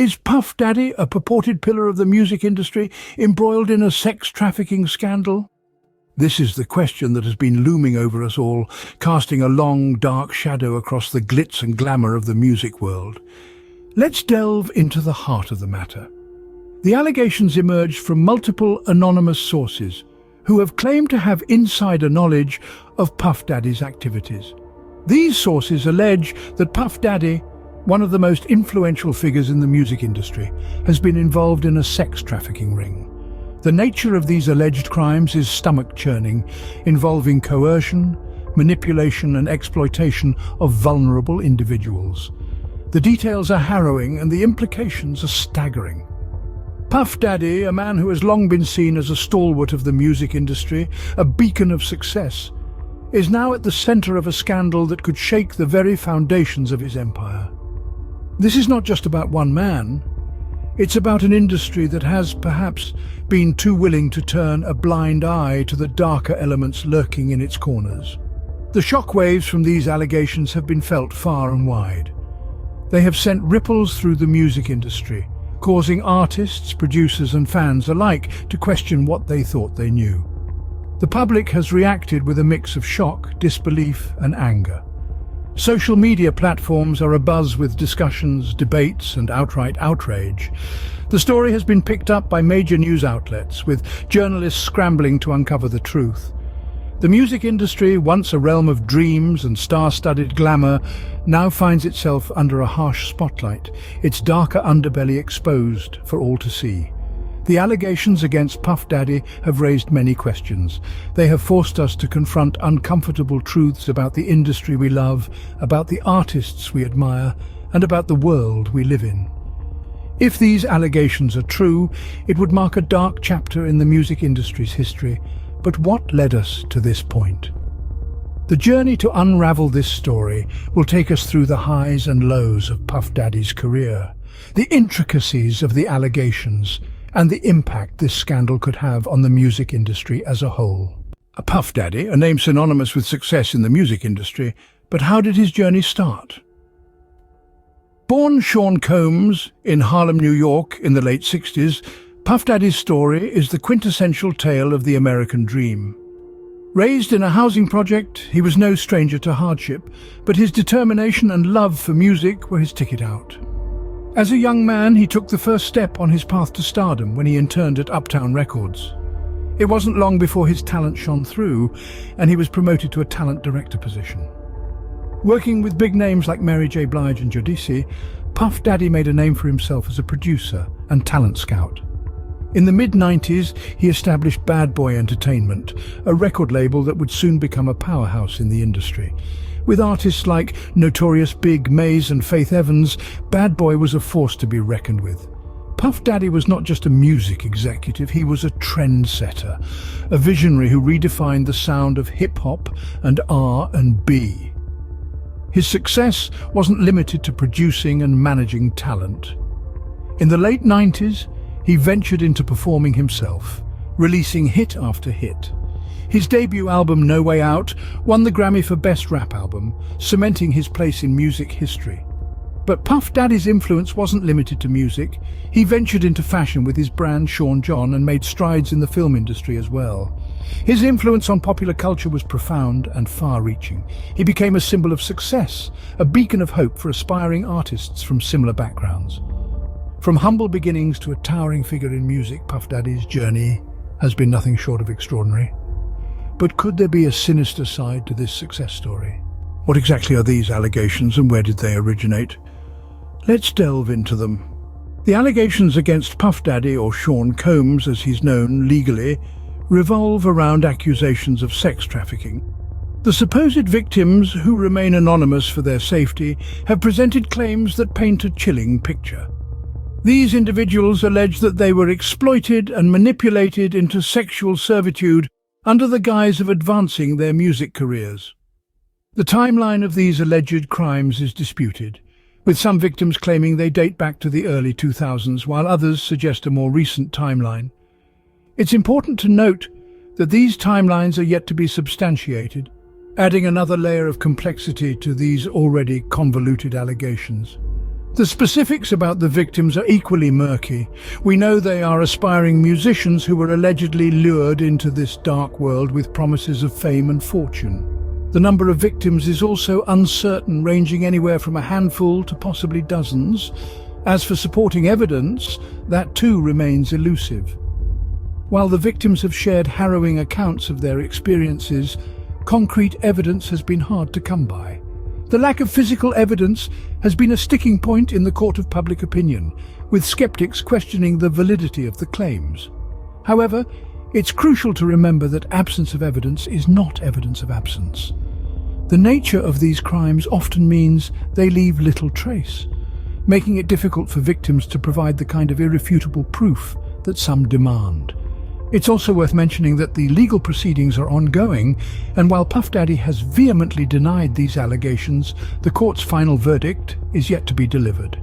Is Puff Daddy, a purported pillar of the music industry, embroiled in a sex trafficking scandal? This is the question that has been looming over us all, casting a long, dark shadow across the glitz and glamour of the music world. Let's delve into the heart of the matter. The allegations emerged from multiple anonymous sources who have claimed to have insider knowledge of Puff Daddy's activities. These sources allege that Puff Daddy, one of the most influential figures in the music industry, has been involved in a sex trafficking ring. The nature of these alleged crimes is stomach-churning, involving coercion, manipulation and exploitation of vulnerable individuals. The details are harrowing and the implications are staggering. Puff Daddy, a man who has long been seen as a stalwart of the music industry, a beacon of success, is now at the center of a scandal that could shake the very foundations of his empire. This is not just about one man. It's about an industry that has, perhaps, been too willing to turn a blind eye to the darker elements lurking in its corners. The shockwaves from these allegations have been felt far and wide. They have sent ripples through the music industry, causing artists, producers and fans alike to question what they thought they knew. The public has reacted with a mix of shock, disbelief and anger. Social media platforms are abuzz with discussions, debates and outright outrage. The story has been picked up by major news outlets, with journalists scrambling to uncover the truth. The music industry, once a realm of dreams and star-studded glamour, now finds itself under a harsh spotlight, its darker underbelly exposed for all to see. The allegations against Puff Daddy have raised many questions. They have forced us to confront uncomfortable truths about the industry we love, about the artists we admire, and about the world we live in. If these allegations are true, it would mark a dark chapter in the music industry's history. But what led us to this point? The journey to unravel this story will take us through the highs and lows of Puff Daddy's career, the intricacies of the allegations, and the impact this scandal could have on the music industry as a whole. A Puff Daddy, a name synonymous with success in the music industry, but how did his journey start? Born Sean Combs in Harlem, New York in the late 60s, Puff Daddy's story is the quintessential tale of the American dream. Raised in a housing project, he was no stranger to hardship, but his determination and love for music were his ticket out. As a young man, he took the first step on his path to stardom when he interned at Uptown Records. It wasn't long before his talent shone through, and he was promoted to a talent director position. Working with big names like Mary J. Blige and Jodeci, Puff Daddy made a name for himself as a producer and talent scout. In the mid-90s, he established Bad Boy Entertainment, a record label that would soon become a powerhouse in the industry. With artists like Notorious Big, Maze and Faith Evans, Bad Boy was a force to be reckoned with. Puff Daddy was not just a music executive, he was a trendsetter, a visionary who redefined the sound of hip-hop and R&B. His success wasn't limited to producing and managing talent. In the late 90s, he ventured into performing himself, releasing hit after hit. His debut album, No Way Out, won the Grammy for Best Rap Album, cementing his place in music history. But Puff Daddy's influence wasn't limited to music. He ventured into fashion with his brand Sean John and made strides in the film industry as well. His influence on popular culture was profound and far-reaching. He became a symbol of success, a beacon of hope for aspiring artists from similar backgrounds. From humble beginnings to a towering figure in music, Puff Daddy's journey has been nothing short of extraordinary. But could there be a sinister side to this success story? What exactly are these allegations and where did they originate? Let's delve into them. The allegations against Puff Daddy, or Sean Combs as he's known legally, revolve around accusations of sex trafficking. The supposed victims, who remain anonymous for their safety, have presented claims that paint a chilling picture. These individuals allege that they were exploited and manipulated into sexual servitude under the guise of advancing their music careers. The timeline of these alleged crimes is disputed, with some victims claiming they date back to the early 2000s, while others suggest a more recent timeline. It's important to note that these timelines are yet to be substantiated, adding another layer of complexity to these already convoluted allegations. The specifics about the victims are equally murky. We know they are aspiring musicians who were allegedly lured into this dark world with promises of fame and fortune. The number of victims is also uncertain, ranging anywhere from a handful to possibly dozens. As for supporting evidence, that too remains elusive. While the victims have shared harrowing accounts of their experiences, concrete evidence has been hard to come by. The lack of physical evidence has been a sticking point in the court of public opinion, with skeptics questioning the validity of the claims. However, it's crucial to remember that absence of evidence is not evidence of absence. The nature of these crimes often means they leave little trace, making it difficult for victims to provide the kind of irrefutable proof that some demand. It's also worth mentioning that the legal proceedings are ongoing, and while Puff Daddy has vehemently denied these allegations, the court's final verdict is yet to be delivered.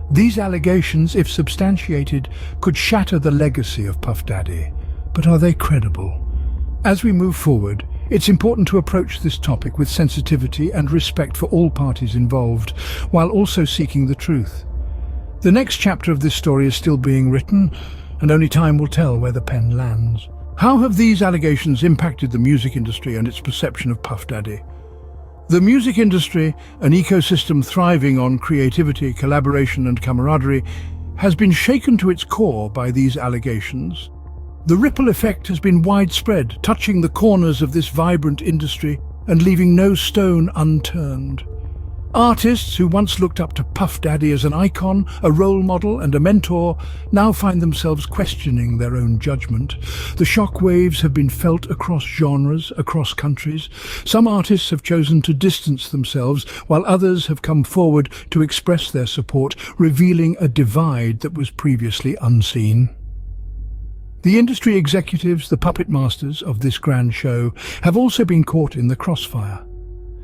These allegations, if substantiated, could shatter the legacy of Puff Daddy. But are they credible? As we move forward, it's important to approach this topic with sensitivity and respect for all parties involved, while also seeking the truth. The next chapter of this story is still being written, and only time will tell where the pen lands. How have these allegations impacted the music industry and its perception of Puff Daddy? The music industry, an ecosystem thriving on creativity, collaboration and camaraderie, has been shaken to its core by these allegations. The ripple effect has been widespread, touching the corners of this vibrant industry and leaving no stone unturned. Artists who once looked up to Puff Daddy as an icon, a role model and a mentor now find themselves questioning their own judgment. The shockwaves have been felt across genres, across countries. Some artists have chosen to distance themselves, while others have come forward to express their support, revealing a divide that was previously unseen. The industry executives, the puppet masters of this grand show, have also been caught in the crossfire.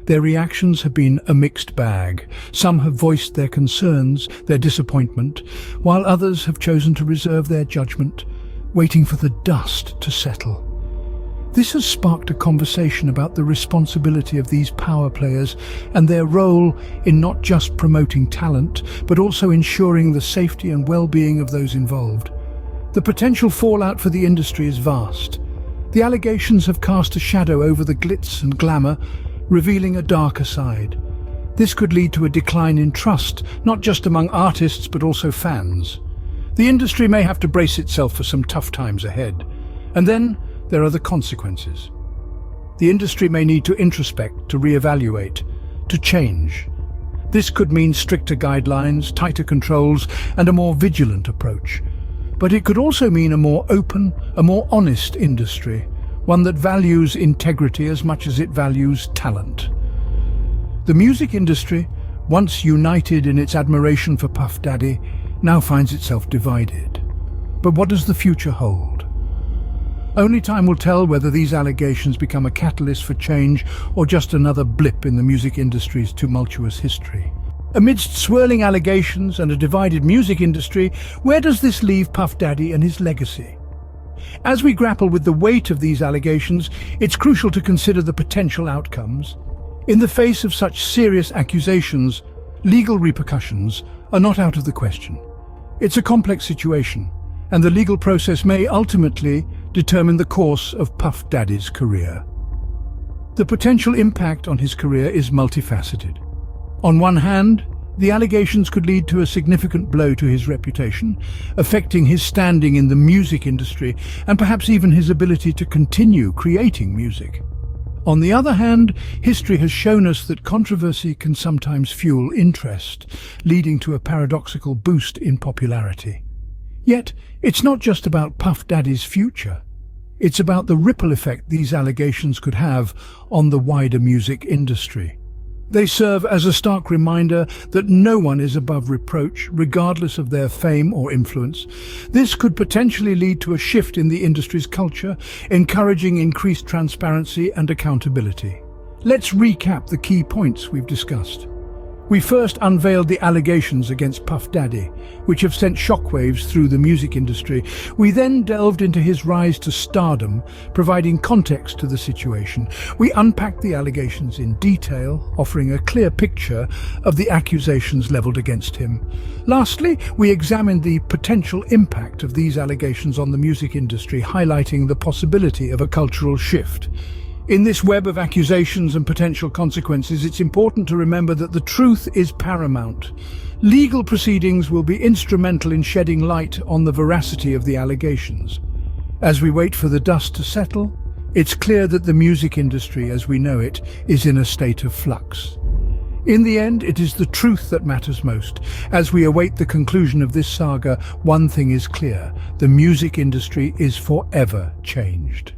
Their reactions have been a mixed bag. Some have voiced their concerns, their disappointment, while others have chosen to reserve their judgment, waiting for the dust to settle. This has sparked a conversation about the responsibility of these power players and their role in not just promoting talent, but also ensuring the safety and well-being of those involved. The potential fallout for the industry is vast. The allegations have cast a shadow over the glitz and glamour, revealing a darker side. This could lead to a decline in trust, not just among artists but also fans. The industry may have to brace itself for some tough times ahead. And then there are the consequences. The industry may need to introspect, to reevaluate, to change. This could mean stricter guidelines, tighter controls, and a more vigilant approach. But it could also mean a more open, a more honest industry, one that values integrity as much as it values talent. The music industry, once united in its admiration for Puff Daddy, now finds itself divided. But what does the future hold? Only time will tell whether these allegations become a catalyst for change or just another blip in the music industry's tumultuous history. Amidst swirling allegations and a divided music industry, where does this leave Puff Daddy and his legacy? As we grapple with the weight of these allegations, it's crucial to consider the potential outcomes. In the face of such serious accusations, legal repercussions are not out of the question. It's a complex situation, and the legal process may ultimately determine the course of Puff Daddy's career. The potential impact on his career is multifaceted. On one hand, the allegations could lead to a significant blow to his reputation, affecting his standing in the music industry and perhaps even his ability to continue creating music. On the other hand, history has shown us that controversy can sometimes fuel interest, leading to a paradoxical boost in popularity. Yet, it's not just about Puff Daddy's future. It's about the ripple effect these allegations could have on the wider music industry. They serve as a stark reminder that no one is above reproach, regardless of their fame or influence. This could potentially lead to a shift in the industry's culture, encouraging increased transparency and accountability. Let's recap the key points we've discussed. We first unveiled the allegations against Puff Daddy, which have sent shockwaves through the music industry. We then delved into his rise to stardom, providing context to the situation. We unpacked the allegations in detail, offering a clear picture of the accusations leveled against him. Lastly, we examined the potential impact of these allegations on the music industry, highlighting the possibility of a cultural shift. In this web of accusations and potential consequences, it's important to remember that the truth is paramount. Legal proceedings will be instrumental in shedding light on the veracity of the allegations. As we wait for the dust to settle, it's clear that the music industry, as we know it, is in a state of flux. In the end, it is the truth that matters most. As we await the conclusion of this saga, one thing is clear: the music industry is forever changed.